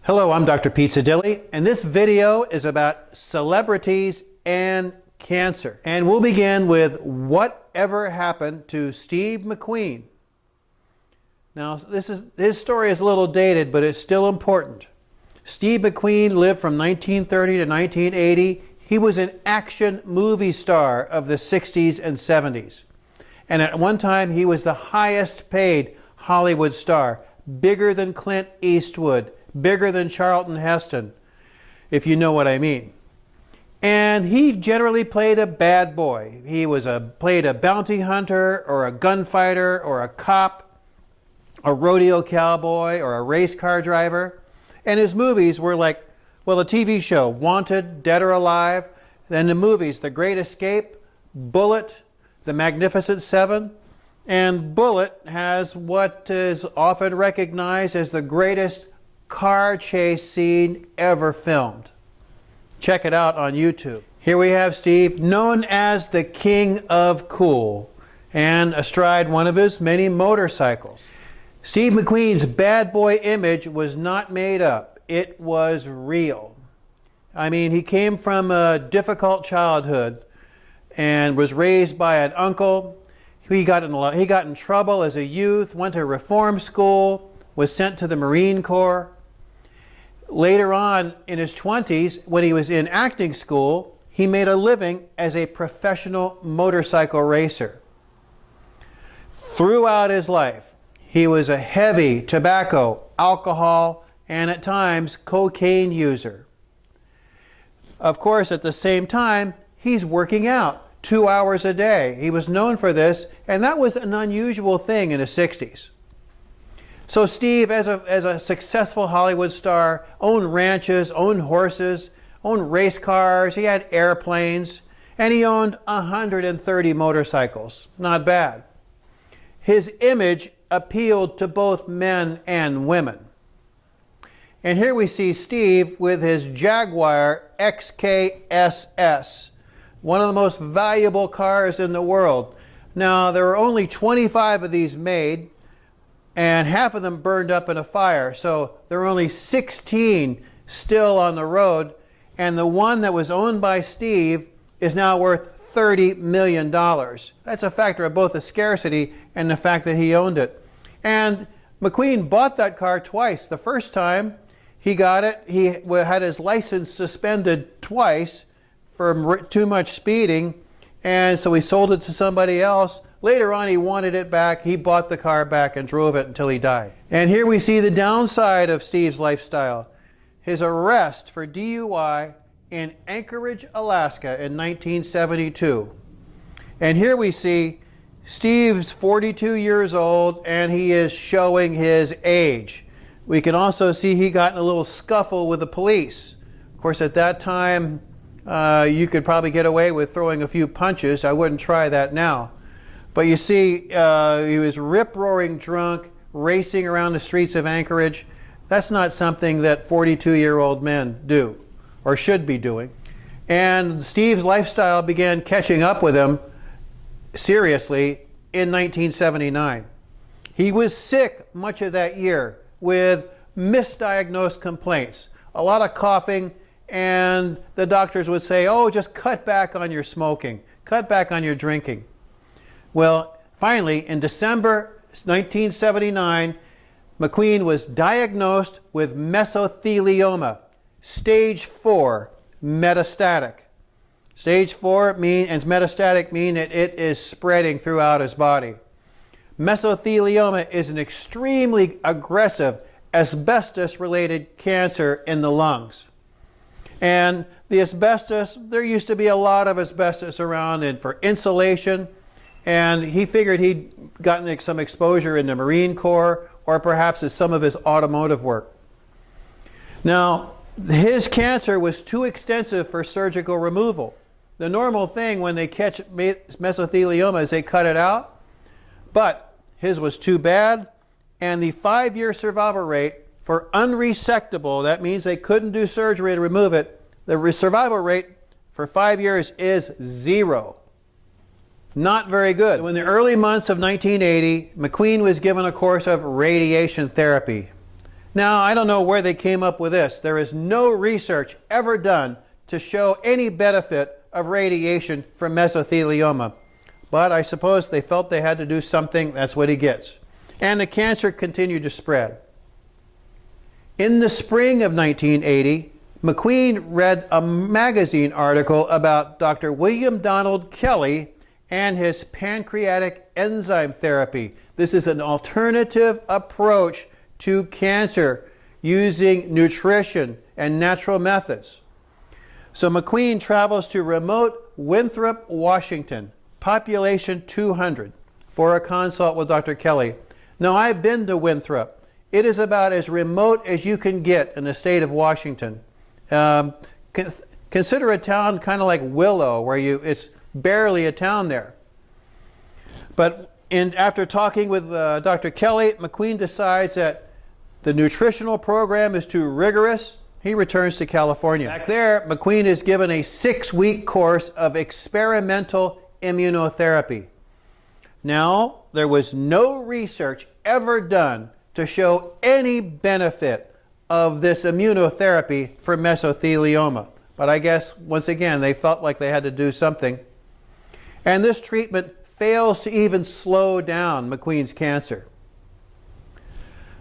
Hello, I'm Dr. Pizzadili, and this video is about celebrities and cancer. And we'll begin with whatever happened to Steve McQueen. Now, his story is a little dated, but it's still important. Steve McQueen lived from 1930 to 1980. He was an action movie star of the 60s and 70s. And at one time, he was the highest paid Hollywood star, bigger than Clint Eastwood, bigger than Charlton Heston, if you know what I mean. And he generally played a bad boy. He played a bounty hunter or a gunfighter or a cop, a rodeo cowboy or a race car driver. And his movies were like, well, the TV show Wanted, Dead or Alive, then the movies The Great Escape, Bullet, The Magnificent Seven. And Bullet has what is often recognized as the greatest car chase scene ever filmed. Check it out on YouTube. Here we have Steve, known as the King of Cool, and astride one of his many motorcycles. Steve McQueen's bad boy image was not made up. It was real. I mean, he came from a difficult childhood and was raised by an uncle. He got in trouble as a youth, went to reform school, was sent to the Marine Corps. Later on in his 20s, when he was in acting school, he made a living as a professional motorcycle racer. Throughout his life, he was a heavy tobacco, alcohol, and at times cocaine user. Of course, at the same time, he's working out 2 hours a day. He was known for this, and that was an unusual thing in the 60s. So Steve, as a successful Hollywood star, owned ranches, owned horses, owned race cars, he had airplanes, and he owned 130 motorcycles. Not bad. His image appealed to both men and women. And here we see Steve with his Jaguar XKSS, one of the most valuable cars in the world. Now, there were only 25 of these made, and half of them burned up in a fire. So there were only 16 still on the road, and the one that was owned by Steve is now worth $30 million. That's a factor of both the scarcity and the fact that he owned it. And McQueen bought that car twice. The first time he got it, he had his license suspended twice for too much speeding, and so he sold it to somebody else. Later on, he wanted it back. He bought the car back and drove it until he died. And here we see the downside of Steve's lifestyle. His arrest for DUI in Anchorage, Alaska in 1972. And here we see Steve's 42 years old, and he is showing his age. We can also see he got in a little scuffle with the police. Of course, at that time, you could probably get away with throwing a few punches. I wouldn't try that now. But you see, he was rip-roaring drunk, racing around the streets of Anchorage. That's not something that 42-year-old men do, or should be doing. And Steve's lifestyle began catching up with him seriously in 1979. He was sick much of that year with misdiagnosed complaints, a lot of coughing, and the doctors would say, oh, just cut back on your smoking, cut back on your drinking. Well, finally, in December 1979, McQueen was diagnosed with mesothelioma, stage 4, metastatic. Stage 4 and metastatic mean that it is spreading throughout his body. Mesothelioma is an extremely aggressive asbestos-related cancer in the lungs. And the asbestos, there used to be a lot of asbestos around and for insulation, and he figured he'd gotten some exposure in the Marine Corps or perhaps as some of his automotive work. Now, his cancer was too extensive for surgical removal. The normal thing when they catch mesothelioma is they cut it out, but his was too bad, and the 5-year survival rate for unresectable, that means they couldn't do surgery to remove it, the survival rate for 5 years is 0. Not very good. So in the early months of 1980, McQueen was given a course of radiation therapy. Now, I don't know where they came up with this. There is no research ever done to show any benefit of radiation for mesothelioma. But I suppose they felt they had to do something. That's what he gets. And the cancer continued to spread. In the spring of 1980, McQueen read a magazine article about Dr. William Donald Kelly and his pancreatic enzyme therapy. This is an alternative approach to cancer using nutrition and natural methods. So McQueen travels to remote Winthrop, Washington, population 200, for a consult with Dr. Kelly. Now, I've been to Winthrop. It is about as remote as you can get in the state of Washington. Consider a town kind of like Willow, where it's barely a town there. But after talking with Dr. Kelly, McQueen decides that the nutritional program is too rigorous. He returns to California. Back there, McQueen is given a 6-week course of experimental immunotherapy. Now, there was no research ever done to show any benefit of this immunotherapy for mesothelioma. But I guess, once again, they felt like they had to do something. And this treatment fails to even slow down McQueen's cancer.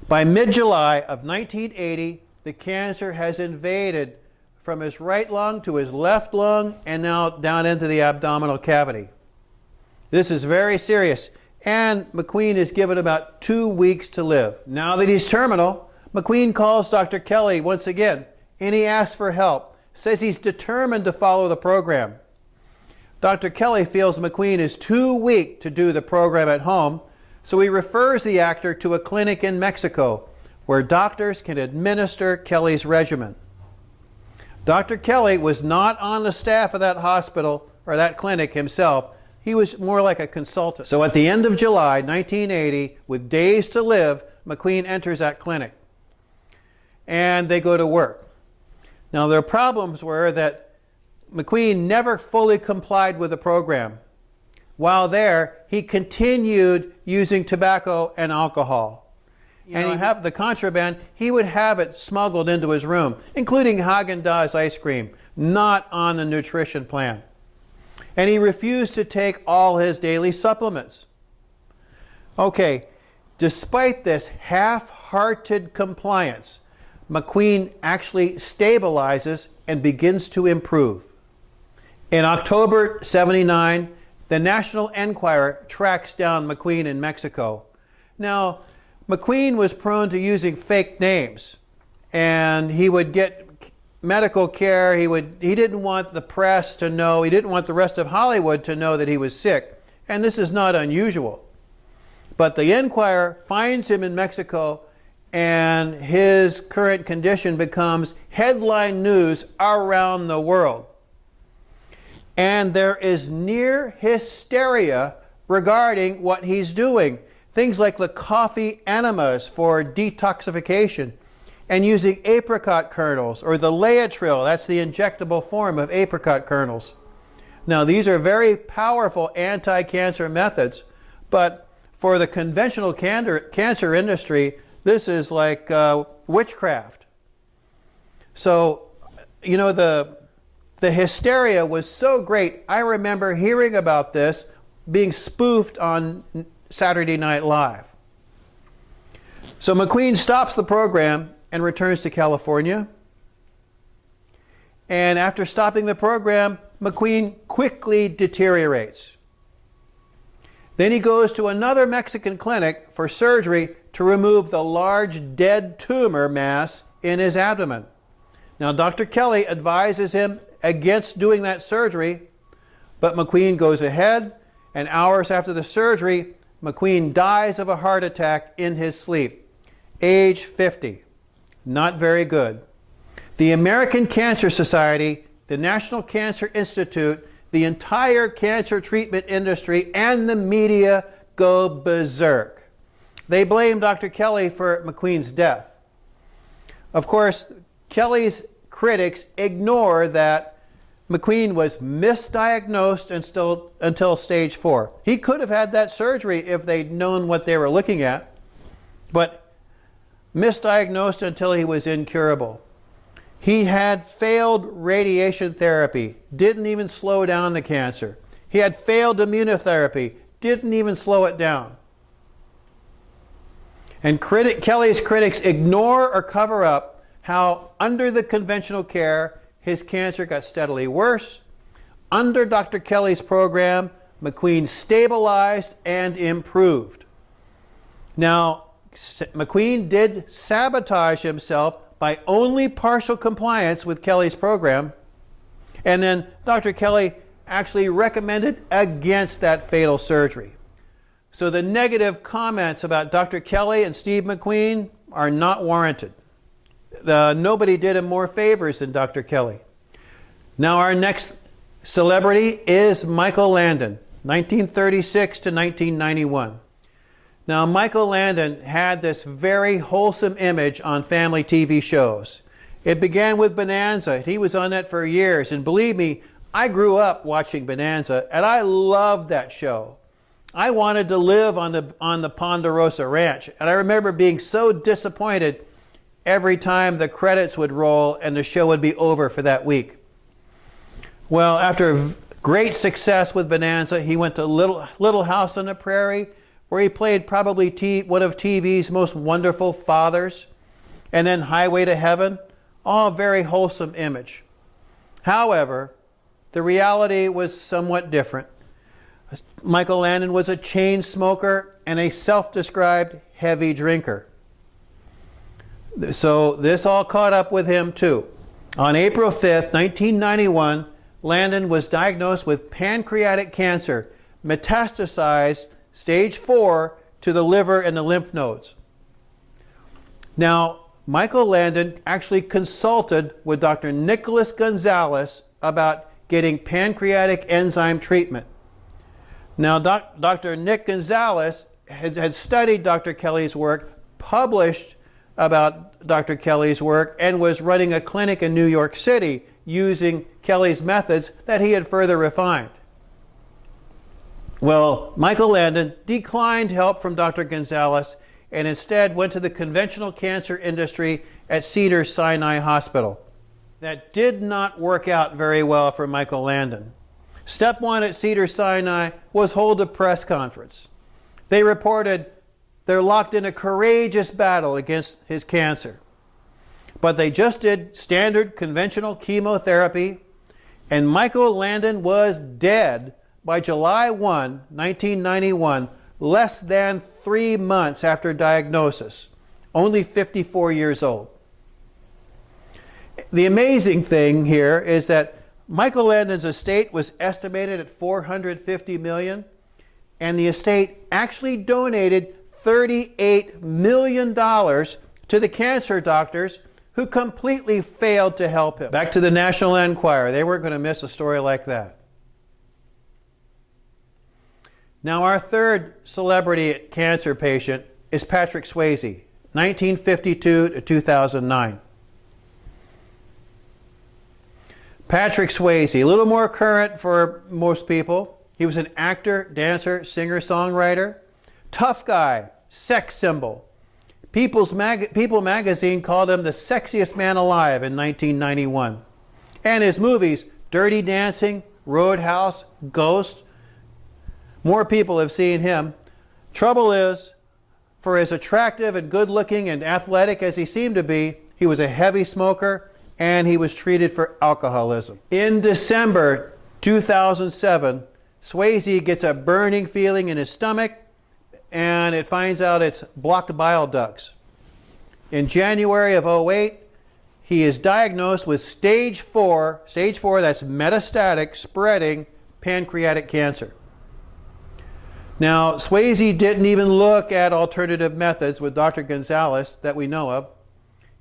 By mid-July of 1980, the cancer has invaded from his right lung to his left lung and now down into the abdominal cavity. This is very serious, and McQueen is given about 2 weeks to live. Now that he's terminal, McQueen calls Dr. Kelly once again, and he asks for help, says he's determined to follow the program. Dr. Kelly feels McQueen is too weak to do the program at home, so he refers the actor to a clinic in Mexico where doctors can administer Kelly's regimen. Dr. Kelly was not on the staff of that hospital or that clinic himself. He was more like a consultant. So at the end of July 1980, with days to live, McQueen enters that clinic. And they go to work. Now, their problems were that McQueen never fully complied with the program. While there, he continued using tobacco and alcohol. And he'd have the contraband, he would have it smuggled into his room, including Haagen-Dazs ice cream, not on the nutrition plan. And he refused to take all his daily supplements. Okay, despite this half-hearted compliance, McQueen actually stabilizes and begins to improve. In October '79, the National Enquirer tracks down McQueen in Mexico. Now, McQueen was prone to using fake names, and he would get medical care. He didn't want the press to know, he didn't want the rest of Hollywood to know that he was sick, and this is not unusual. But the Enquirer finds him in Mexico, and his current condition becomes headline news around the world. And there is near hysteria regarding what he's doing. Things like the coffee enemas for detoxification, and using apricot kernels, or the Laetrile, that's the injectable form of apricot kernels. Now, these are very powerful anti-cancer methods, but for the conventional cancer industry, this is like witchcraft. So, you know, the hysteria was so great. I remember hearing about this being spoofed on Saturday Night Live. So McQueen stops the program and returns to California. And after stopping the program, McQueen quickly deteriorates. Then he goes to another Mexican clinic for surgery to remove the large dead tumor mass in his abdomen. Now, Dr. Kelly advises him against doing that surgery, but McQueen goes ahead, and hours after the surgery, McQueen dies of a heart attack in his sleep, age 50. Not very good. The American Cancer Society, the National Cancer Institute, the entire cancer treatment industry, and the media go berserk. They blame Dr. Kelly for McQueen's death. Of course, Kelly's critics ignore that McQueen was misdiagnosed until stage 4. He could have had that surgery if they'd known what they were looking at. But misdiagnosed until he was incurable. He had failed radiation therapy, didn't even slow down the cancer. He had failed immunotherapy, didn't even slow it down. And Kelly's critics ignore or cover up how under the conventional care, his cancer got steadily worse. Under Dr. Kelly's program, McQueen stabilized and improved. Now, McQueen did sabotage himself by only partial compliance with Kelly's program, and then Dr. Kelly actually recommended against that fatal surgery. So the negative comments about Dr. Kelly and Steve McQueen are not warranted. Nobody did him more favors than Dr. Kelly. Now our next celebrity is Michael Landon, 1936 to 1991. Now Michael Landon had this very wholesome image on family TV shows. It began with Bonanza. He was on that for years, and believe me, I grew up watching Bonanza, and I loved that show. I wanted to live on the Ponderosa Ranch, and I remember being so disappointed every time the credits would roll and the show would be over for that week. Well, after great success with Bonanza, he went to Little House on the Prairie, where he played probably one of TV's most wonderful fathers, and then Highway to Heaven, all very wholesome image. However, the reality was somewhat different. Michael Landon was a chain smoker and a self-described heavy drinker. So this all caught up with him too. On April 5th, 1991, Landon was diagnosed with pancreatic cancer, metastasized stage 4 to the liver and the lymph nodes. Now, Michael Landon actually consulted with Dr. Nicholas Gonzalez about getting pancreatic enzyme treatment. Now, Dr. Nick Gonzalez had studied Dr. Kelly's work, published about Dr. Kelly's work, and was running a clinic in New York City using Kelly's methods that he had further refined. Well, Michael Landon declined help from Dr. Gonzalez and instead went to the conventional cancer industry at Cedars-Sinai Hospital. That did not work out very well for Michael Landon. Step one at Cedars-Sinai was hold a press conference. They reported they're locked in a courageous battle against his cancer. But they just did standard conventional chemotherapy, and Michael Landon was dead by July 1, 1991, less than 3 months after diagnosis, only 54 years old. The amazing thing here is that Michael Landon's estate was estimated at $450 million, and the estate actually donated $38 million to the cancer doctors who completely failed to help him. Back to the National Enquirer. They weren't going to miss a story like that. Now, our third celebrity cancer patient is Patrick Swayze, 1952 to 2009. Patrick Swayze, a little more current for most people. He was an actor, dancer, singer-songwriter, tough guy, sex symbol. People magazine called him the sexiest man alive in 1991. And his movies, Dirty Dancing, Roadhouse, Ghost, more people have seen him. Trouble is, for as attractive and good-looking and athletic as he seemed to be, he was a heavy smoker and he was treated for alcoholism. In December 2007, Swayze gets a burning feeling in his stomach, and it finds out it's blocked bile ducts. In January of 2008, he is diagnosed with stage 4, that's metastatic, spreading pancreatic cancer. Now, Swayze didn't even look at alternative methods with Dr. Gonzalez that we know of.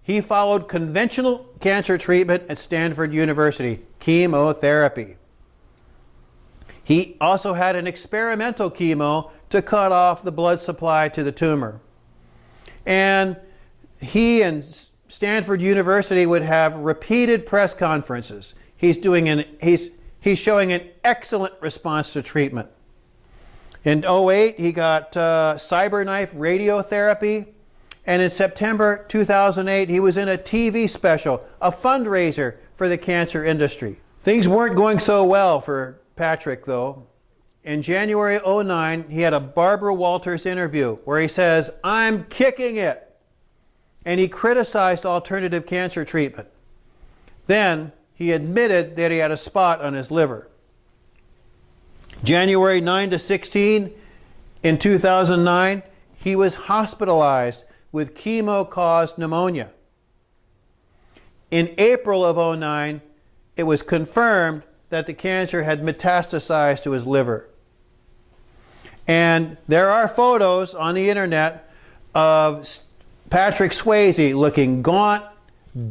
He followed conventional cancer treatment at Stanford University, chemotherapy. He also had an experimental chemo to cut off the blood supply to the tumor. And he and Stanford University would have repeated press conferences. He's showing an excellent response to treatment. In 2008, he got cyberknife radiotherapy, And in September 2008, he was in a TV special, a fundraiser for the cancer industry. Things weren't going so well for Patrick, though. In January 2009, he had a Barbara Walters interview where he says, "I'm kicking it." And he criticized alternative cancer treatment. Then he admitted that he had a spot on his liver. January 9 to 16 in 2009, he was hospitalized with chemo-caused pneumonia. In April of 2009, it was confirmed that the cancer had metastasized to his liver. And there are photos on the internet of Patrick Swayze looking gaunt,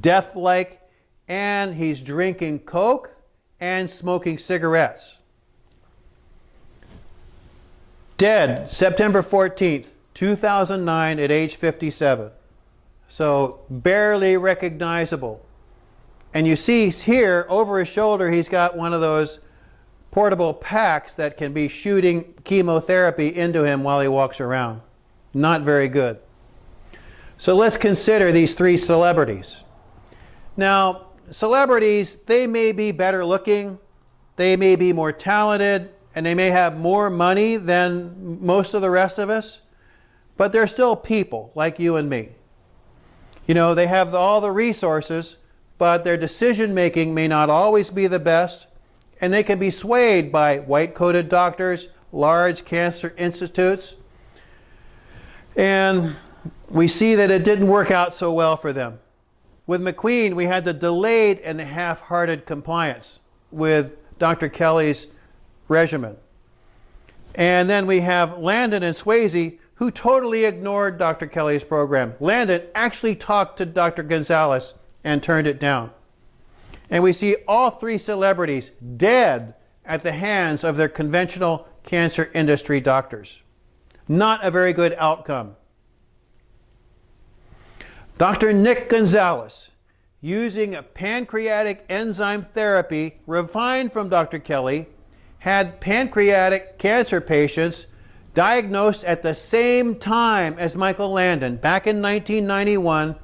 death-like, and he's drinking Coke and smoking cigarettes. Dead September 14th, 2009 at age 57. So barely recognizable. And you see here over his shoulder he's got one of those portable packs that can be shooting chemotherapy into him while he walks around. Not very good. So let's consider these three celebrities. Now, celebrities, they may be better looking, they may be more talented, and they may have more money than most of the rest of us, but they're still people like you and me. You know, they have all the resources, but their decision making may not always be the best, and they can be swayed by white-coated doctors, large cancer institutes, and we see that it didn't work out so well for them. With McQueen, we had the delayed and the half-hearted compliance with Dr. Kelly's regimen. And then we have Landon and Swayze, who totally ignored Dr. Kelly's program. Landon actually talked to Dr. Gonzalez and turned it down. And we see all three celebrities dead at the hands of their conventional cancer industry doctors. Not a very good outcome. Dr. Nick Gonzalez, using a pancreatic enzyme therapy refined from Dr. Kelly, had pancreatic cancer patients diagnosed at the same time as Michael Landon back in 1991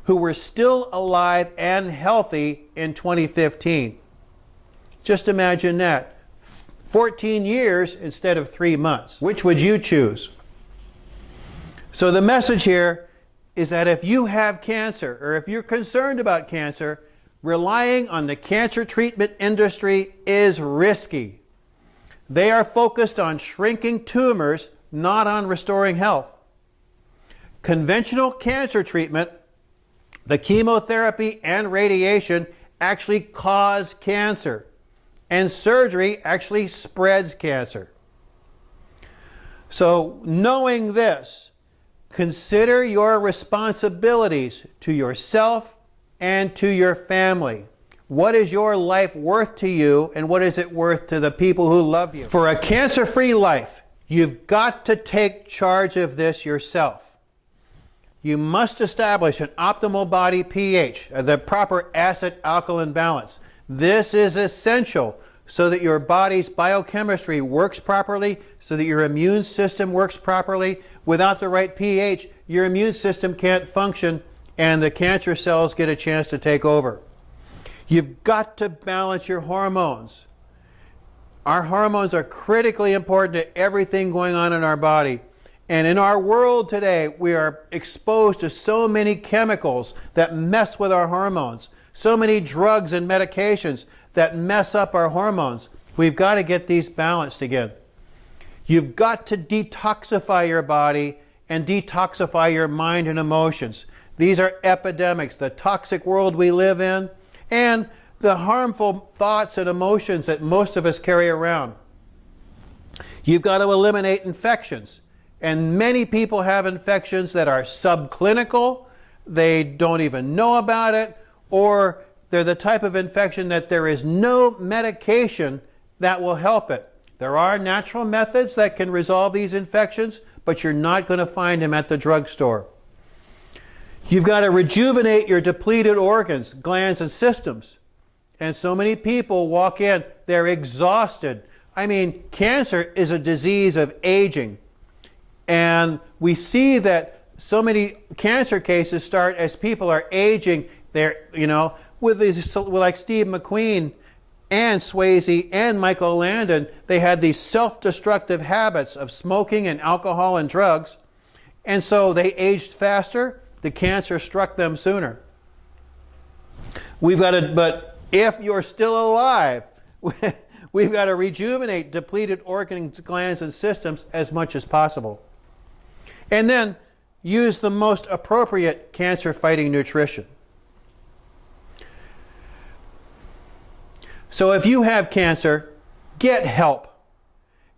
who were still alive and healthy in 2015. Just imagine that. 14 years instead of 3 months. Which would you choose? So the message here is that if you have cancer, or if you're concerned about cancer, relying on the cancer treatment industry is risky. They are focused on shrinking tumors, not on restoring health. Conventional cancer treatment, the chemotherapy and radiation, actually cause cancer, and surgery actually spreads cancer. So knowing this, consider your responsibilities to yourself and to your family. What is your life worth to you, and what is it worth to the people who love you? For a cancer-free life, you've got to take charge of this yourself. You must establish an optimal body pH, the proper acid-alkaline balance. This is essential so that your body's biochemistry works properly, so that your immune system works properly. Without the right pH, your immune system can't function and the cancer cells get a chance to take over. You've got to balance your hormones. Our hormones are critically important to everything going on in our body. And in our world today, we are exposed to so many chemicals that mess with our hormones, so many drugs and medications that mess up our hormones. We've got to get these balanced again. You've got to detoxify your body and detoxify your mind and emotions. These are epidemics, the toxic world we live in, and the harmful thoughts and emotions that most of us carry around. You've got to eliminate infections. And many people have infections that are subclinical, they don't even know about it, or they're the type of infection that there is no medication that will help it. There are natural methods that can resolve these infections, but you're not going to find them at the drugstore. You've got to rejuvenate your depleted organs, glands, and systems. And so many people walk in, they're exhausted. I mean, cancer is a disease of aging. And we see that so many cancer cases start as people are aging. They're, with these, like Steve McQueen and Swayze and Michael Landon, they had these self-destructive habits of smoking and alcohol and drugs. And so they aged faster. The cancer struck them sooner. But if you're still alive, we've got to rejuvenate depleted organs, glands, and systems as much as possible. And then use the most appropriate cancer-fighting nutrition. So if you have cancer, get help.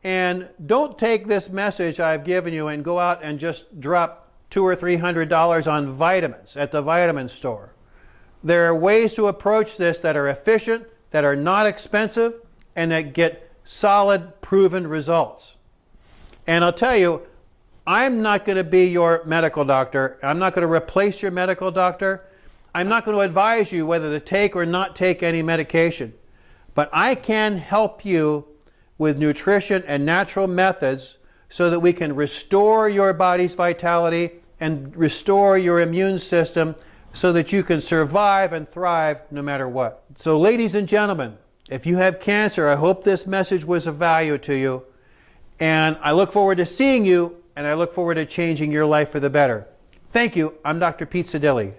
And don't take this message I've given you and go out and just drop $200 or $300 on vitamins at the vitamin store. There are ways to approach this that are efficient, that are not expensive, and that get solid, proven results. And I'll tell you, I'm not going to be your medical doctor. I'm not going to replace your medical doctor. I'm not going to advise you whether to take or not take any medication. But I can help you with nutrition and natural methods so that we can restore your body's vitality and restore your immune system so that you can survive and thrive no matter what. So ladies and gentlemen, if you have cancer, I hope this message was of value to you. And I look forward to seeing you, and I look forward to changing your life for the better. Thank you. I'm Dr. Pizzadili.